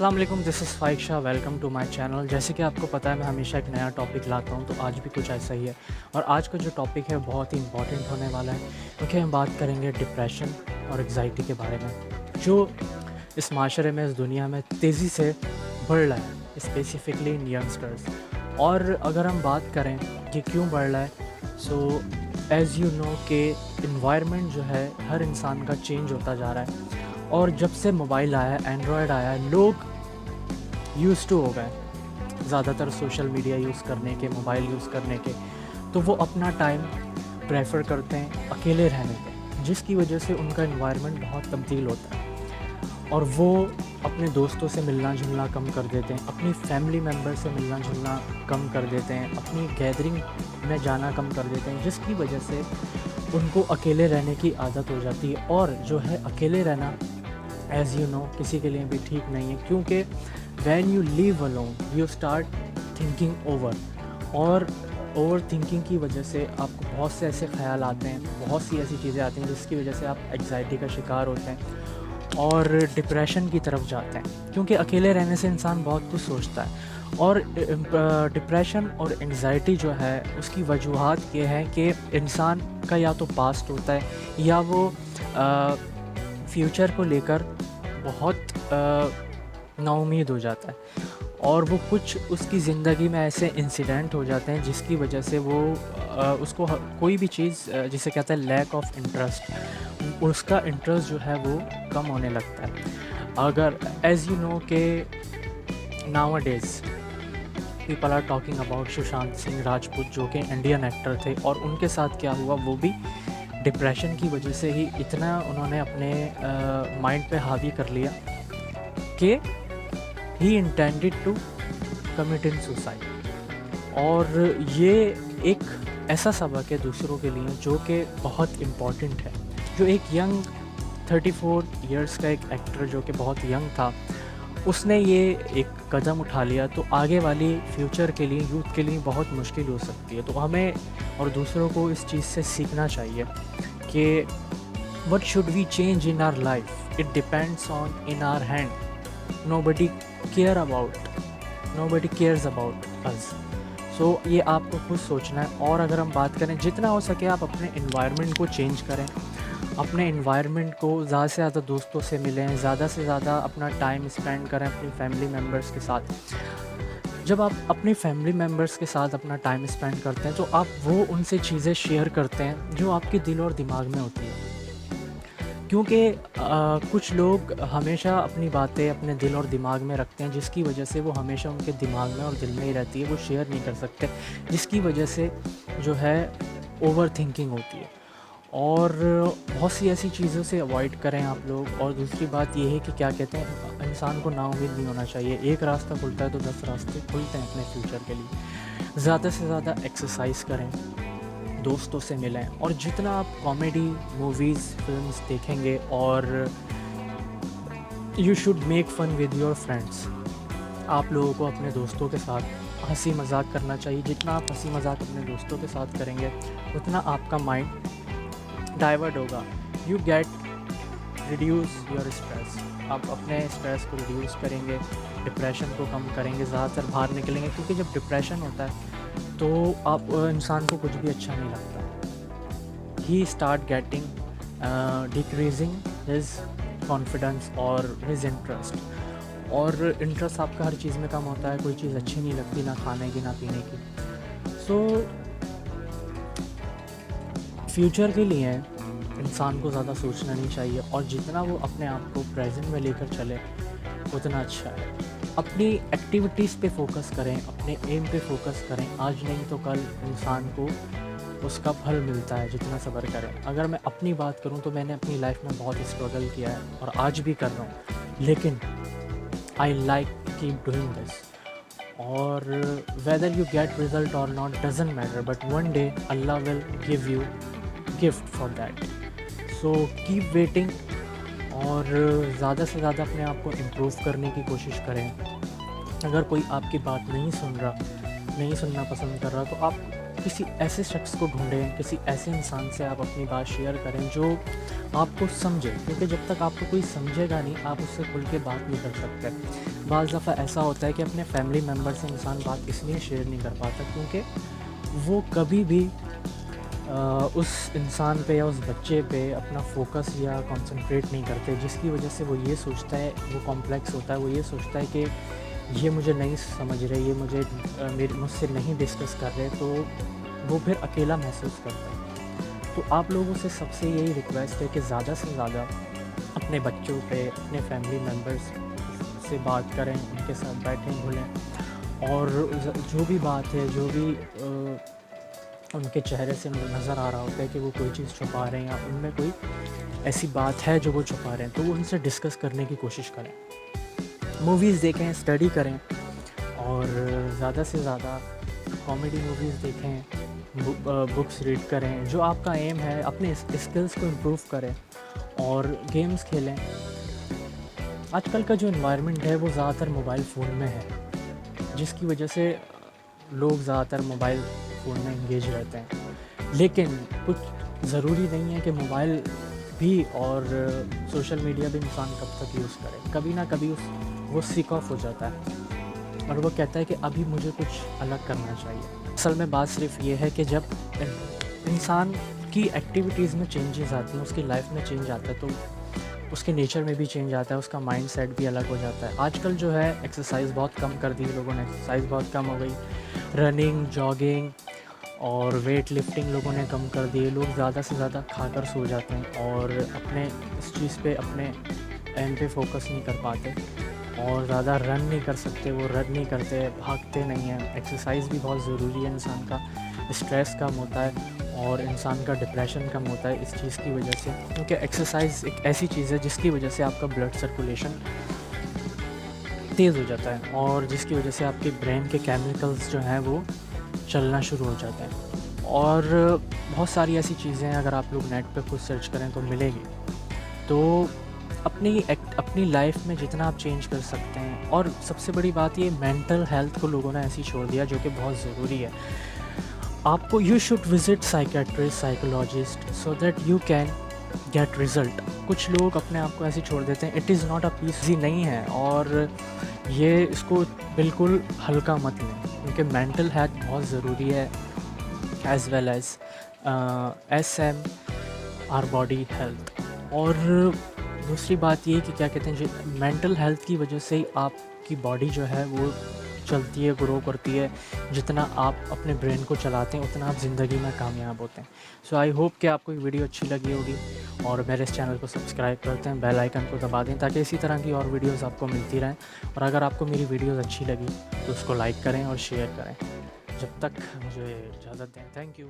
अस्सलाम वालेकुम, this is Faik Shah. Welcome to my channel. जैसे कि आपको पता है मैं हमेशा एक नया टॉपिक लाता हूं, तो आज भी कुछ ऐसा ही है। और आज का जो टॉपिक है बहुत ही इंपॉर्टेंट होने वाला है, क्योंकि हम बात करेंगे डिप्रेशन और एंग्जायटी के बारे में, जो इस माशरे में, इस दुनिया में तेज़ी से बढ़ रहा है, स्पेसिफिकली इन यंगस्टर्स। और अगर हम बात करें कि क्यों बढ़ रहा है, सो एज़ यू नो कि इन्वायरमेंट जो है हर इंसान का चेंज होता जा रहा है। और जब से मोबाइल आया है, एंड्रॉयड आया है, लोग यूज़ टू हो गए ज़्यादातर सोशल मीडिया यूज़ करने के, मोबाइल यूज़ करने के। तो वो अपना टाइम प्रेफर करते हैं अकेले रहने पे, जिसकी वजह से उनका एनवायरनमेंट बहुत तब्दील होता है। और वो अपने दोस्तों से मिलना जुलना कम कर देते हैं, अपनी फैमिली मेम्बर से मिलना जुलना कम कर देते हैं, अपनी गैदरिंग में जाना कम कर देते हैं, जिसकी वजह से उनको अकेले रहने की आदत हो जाती है। और जो है अकेले रहना, एज़ यू नो, किसी के लिए भी ठीक नहीं है, क्योंकि when you leave alone you start thinking over. और ओवर थिंकिंग की वजह से आपको बहुत से ऐसे ख़्याल आते हैं, बहुत सी ऐसी चीज़ें आती हैं जिसकी वजह से आप एंग्जायटी का शिकार होते हैं और डिप्रेशन की तरफ जाते हैं, क्योंकि अकेले रहने से इंसान बहुत कुछ सोचता है। और डिप्रेशन और एंग्जायटी जो है उसकी वजूहात ये है कि इंसान का या तो पास्ट होता है, या वो फ्यूचर को लेकर बहुत नाउम्मीद हो जाता है। और वो कुछ उसकी ज़िंदगी में ऐसे इंसिडेंट हो जाते हैं जिसकी वजह से वो उसको कोई भी चीज़ जिसे कहते हैं लैक ऑफ इंटरेस्ट, उसका इंटरेस्ट जो है वो कम होने लगता है। अगर एज़ यू नो के nowadays people are talking about Sushant Singh Rajput, जो कि इंडियन एक्टर थे, और उनके साथ क्या हुआ, वो भी डिप्रेशन की वजह से ही इतना उन्होंने अपने माइंड पे हावी कर लिया कि he intended to commit in suicide. और ये एक ऐसा सबक है दूसरों के लिए जो कि बहुत इम्पॉर्टेंट है। जो एक यंग 34 इयर्स का एक एक्टर जो कि बहुत यंग था, उसने ये एक कदम उठा लिया, तो आगे वाली फ्यूचर के लिए, यूथ के लिए बहुत मुश्किल हो सकती है। तो हमें और दूसरों को इस चीज़ से सीखना चाहिए कि what should we change in our life, it depends on in our hand, nobody cares about us। so ये आपको खुद सोचना है। और अगर हम बात करें, जितना हो सके आप अपने इन्वायरमेंट को चेंज करें, अपने इन्वायरमेंट को ज़्यादा से ज़्यादा दोस्तों से मिलें, ज़्यादा से ज़्यादा अपना टाइम स्पेंड करें अपनी फैमिली मेम्बर्स के साथ। जब आप अपनी फैमिली मेम्बर्स के साथ अपना टाइम स्पेंड करते हैं, तो आप वो उनसे चीज़ें शेयर करते हैं जो आपके दिल और दिमाग में होती है। क्योंकि कुछ लोग हमेशा अपनी बातें अपने दिल और दिमाग में रखते हैं, जिसकी वजह से वो हमेशा उनके दिमाग में और दिल में ही रहती है, वो शेयर नहीं कर सकते, जिसकी वजह से जो है ओवर थिंकिंग होती है। और बहुत सी ऐसी चीज़ों से अवॉइड करें आप लोग। और दूसरी बात ये है कि क्या कहते हैं, इंसान को नाउम्मीद नहीं होना चाहिए। एक रास्ता खुलता है तो 10 रास्ते खुलते हैं अपने फ्यूचर के लिए। ज़्यादा से ज़्यादा एक्सरसाइज करें, दोस्तों से मिलें, और जितना आप कॉमेडी मूवीज़ फिल्म्स देखेंगे, और you should make fun with your friends. आप लोगों को अपने दोस्तों के साथ हंसी मजाक करना चाहिए। जितना आप हंसी मजाक अपने दोस्तों के साथ करेंगे, उतना आपका माइंड डाइवर्ट होगा। You get reduce your stress. आप अपने स्ट्रेस को रिड्यूस करेंगे, डिप्रेशन को कम करेंगे, ज़्यादातर बाहर निकलेंगे। क्योंकि जब डिप्रेशन होता है तो आप इंसान को कुछ भी अच्छा नहीं लगता। He start getting decreasing his confidence और हिज इंटरेस्ट। और इंटरेस्ट आपका हर चीज़ में कम होता है, कोई चीज़ अच्छी नहीं लगती, ना खाने की ना पीने की। सो फ्यूचर के लिए इंसान को ज़्यादा सोचना नहीं चाहिए, और जितना वो अपने आप को प्रेजेंट में लेकर चले उतना अच्छा है। अपनी एक्टिविटीज़ पे फोकस करें, अपने एम पे फोकस करें। आज नहीं तो कल इंसान को उसका फल मिलता है जितना सब्र करें। अगर मैं अपनी बात करूं तो मैंने अपनी लाइफ में बहुत स्ट्रगल किया है और आज भी कर रहा हूं, लेकिन I like keep doing this. और वेदर यू गेट रिजल्ट और not doesn't matter, but one day Allah will give you gift for that. So keep waiting, और ज़्यादा से ज़्यादा अपने आप को इम्प्रूव करने की कोशिश करें। अगर कोई आपकी बात नहीं सुनना पसंद कर रहा, तो आप किसी ऐसे शख्स को ढूँढें, किसी ऐसे इंसान से आप अपनी बात शेयर करें जो आपको समझे, क्योंकि जब तक आपको कोई समझेगा नहीं, आप उससे खुल के बात नहीं कर सकते। बाज़ दफ़ा ऐसा होता है कि अपने फैमिली मेम्बर से इंसान बात इसलिए शेयर नहीं कर पाता क्योंकि वो कभी भी उस इंसान पे या उस बच्चे पे अपना फ़ोकस या कंसंट्रेट नहीं करते, जिसकी वजह से वो ये सोचता है, वो कॉम्प्लेक्स होता है, वो ये सोचता है कि ये मुझे नहीं समझ रहे, ये मुझे मेरे मुझसे नहीं डिस्कस कर रहे, तो वो फिर अकेला महसूस करता है। तो आप लोगों से सबसे यही रिक्वेस्ट है कि ज़्यादा से ज़्यादा अपने बच्चों पे, अपने फैमिली मेम्बर्स से बात करें, उनके साथ बैठें, घुलें और जो भी बात है, जो भी उनके चेहरे से मुझे नज़र आ रहा होता है कि वो कोई चीज़ छुपा रहे हैं या उनमें कोई ऐसी बात है जो वो छुपा रहे हैं, तो वो उनसे डिस्कस करने की कोशिश करें। मूवीज़ देखें, स्टडी करें और ज़्यादा से ज़्यादा कॉमेडी मूवीज़ देखें, बुक्स रीड करें। जो आपका एम है, अपने स्किल्स को इम्प्रूव करें और गेम्स खेलें। आजकल का जो एनवायरनमेंट है वो ज़्यादातर मोबाइल फ़ोन में है, जिसकी वजह से लोग ज़्यादातर मोबाइल फ़ोन में इंगेज रहते हैं। लेकिन कुछ ज़रूरी नहीं है कि मोबाइल भी और सोशल मीडिया भी इंसान कब तक यूज़ करे। कभी ना कभी वो स्विच ऑफ हो जाता है और वो कहता है कि अभी मुझे कुछ अलग करना चाहिए। असल में बात सिर्फ ये है कि जब इंसान की एक्टिविटीज़ में चेंजेस आती हैं, उसकी लाइफ में चेंज आता है, तो उसके नेचर में भी चेंज आता है, उसका माइंड सेट भी अलग हो जाता है। आजकल जो है एक्सरसाइज बहुत कम कर दी लोगों ने, एक्सरसाइज बहुत कम हो गई। रनिंग, जॉगिंग और वेट लिफ्टिंग लोगों ने कम कर दिए। लोग ज़्यादा से ज़्यादा खाकर सो जाते हैं और अपने इस चीज़ पे, अपने एम पे फोकस नहीं कर पाते और ज़्यादा रन नहीं कर सकते, वो रन नहीं करते, भागते नहीं हैं। एक्सरसाइज भी बहुत ज़रूरी है, इंसान का स्ट्रेस कम होता है और इंसान का डिप्रेशन कम होता है इस चीज़ की वजह से, क्योंकि एक्सरसाइज एक ऐसी चीज़ है जिसकी वजह से आपका ब्लड सर्कुलेशन तेज़ हो जाता है और जिसकी वजह से आपके ब्रेन के केमिकल्स जो हैं वो चलना शुरू हो जाते हैं। और बहुत सारी ऐसी चीज़ें हैं, अगर आप लोग नेट पे खुद सर्च करें तो मिलेगी। तो अपनी लाइफ में जितना आप चेंज कर सकते हैं, और सबसे बड़ी बात ये, मेंटल हेल्थ को लोगों ने ऐसे ही छोड़ दिया, जो कि बहुत ज़रूरी है। आपको you should visit psychiatrist, psychologist so that you can get result. कुछ लोग अपने आप को ऐसे छोड़ देते हैं। It is not a piece नहीं है और ये इसको बिल्कुल हल्का मत लें, क्योंकि मेंटल हेल्थ बहुत ज़रूरी है as well as SM our body health. और दूसरी बात ये कि क्या कहते हैं, मेंटल हेल्थ की वजह से ही आपकी बॉडी जो है वो चलती है, ग्रो करती है। जितना आप अपने ब्रेन को चलाते हैं उतना आप ज़िंदगी में कामयाब होते हैं। सो आई होप कि आपको ये वीडियो अच्छी लगी होगी और मेरे इस चैनल को सब्सक्राइब करते हैं, बेल आइकन को दबा दें ताकि इसी तरह की और वीडियोस आपको मिलती रहें। और अगर आपको मेरी वीडियोस अच्छी लगी तो उसको लाइक करें और शेयर करें। जब तक मुझे इजाज़त दें, थैंक यू।